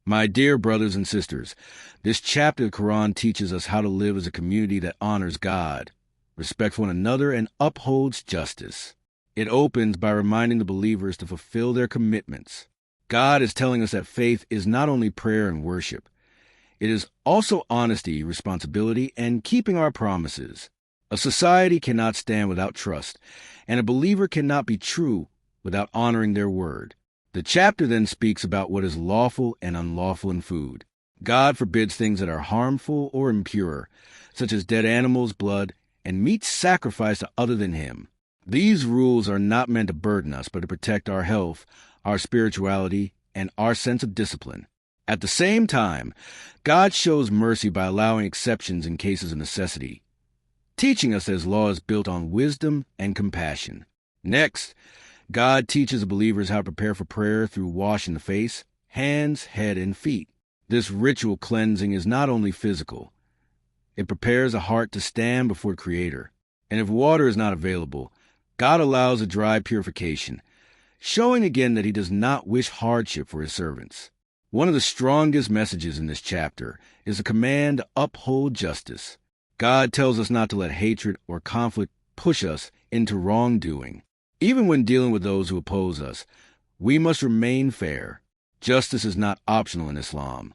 My dear brothers and sisters, this chapter of the Quran teaches us how to live as a community that honors God, respects one another, and upholds justice. It opens by reminding the believers to fulfill their commitments. God is telling us that faith is not only prayer and worship. It is also honesty, responsibility, and keeping our promises. A society cannot stand without trust, and a believer cannot be true without honoring their word. The chapter then speaks about what is lawful and unlawful in food. God forbids things that are harmful or impure, such as dead animals, blood, and meat sacrificed to other than Him. These rules are not meant to burden us, but to protect our health, our spirituality, and our sense of discipline. At the same time, God shows mercy by allowing exceptions in cases of necessity, teaching us that His law is built on wisdom and compassion. Next, God teaches the believers how to prepare for prayer through washing the face, hands, head, and feet. This ritual cleansing is not only physical. It prepares a heart to stand before the Creator. And if water is not available, God allows a dry purification, showing again that He does not wish hardship for His servants. One of the strongest messages in this chapter is the command to uphold justice. God tells us not to let hatred or conflict push us into wrongdoing. Even when dealing with those who oppose us, we must remain fair. Justice is not optional in Islam.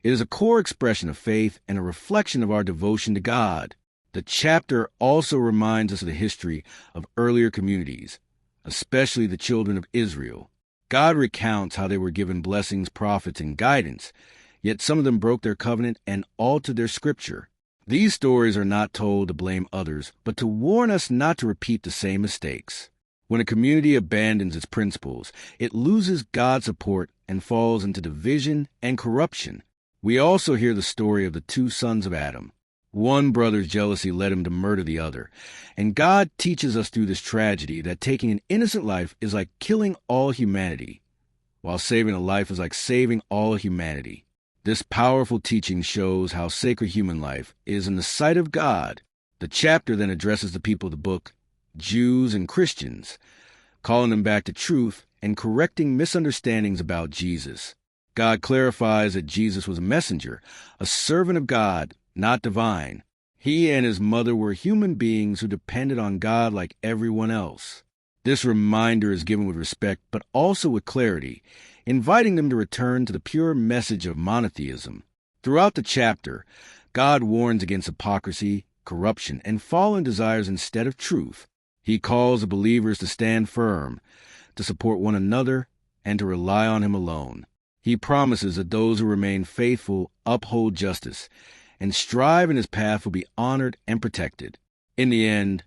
It is a core expression of faith and a reflection of our devotion to God. The chapter also reminds us of the history of earlier communities, especially the children of Israel. God recounts how they were given blessings, prophets, and guidance, yet some of them broke their covenant and altered their scripture. These stories are not told to blame others, but to warn us not to repeat the same mistakes. When a community abandons its principles, it loses God's support and falls into division and corruption. We also hear the story of the two sons of Adam. One brother's jealousy led him to murder the other, and God teaches us through this tragedy that taking an innocent life is like killing all humanity, while saving a life is like saving all humanity. This powerful teaching shows how sacred human life is in the sight of God. The chapter then addresses the people of the book, Jews and Christians, calling them back to truth and correcting misunderstandings about Jesus. God clarifies that Jesus was a messenger, a servant of God, not divine. He and his mother were human beings who depended on God like everyone else. This reminder is given with respect, but also with clarity, inviting them to return to the pure message of monotheism. Throughout the chapter, God warns against hypocrisy, corruption, and fallen desires instead of truth. He calls the believers to stand firm, to support one another, and to rely on Him alone. He promises that those who remain faithful uphold justice, and strive in His path will be honored and protected. In the end,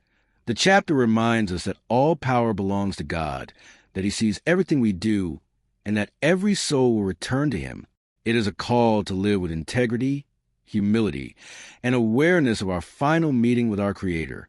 the chapter reminds us that all power belongs to God, that He sees everything we do, and that every soul will return to Him. It is a call to live with integrity, humility, and awareness of our final meeting with our Creator.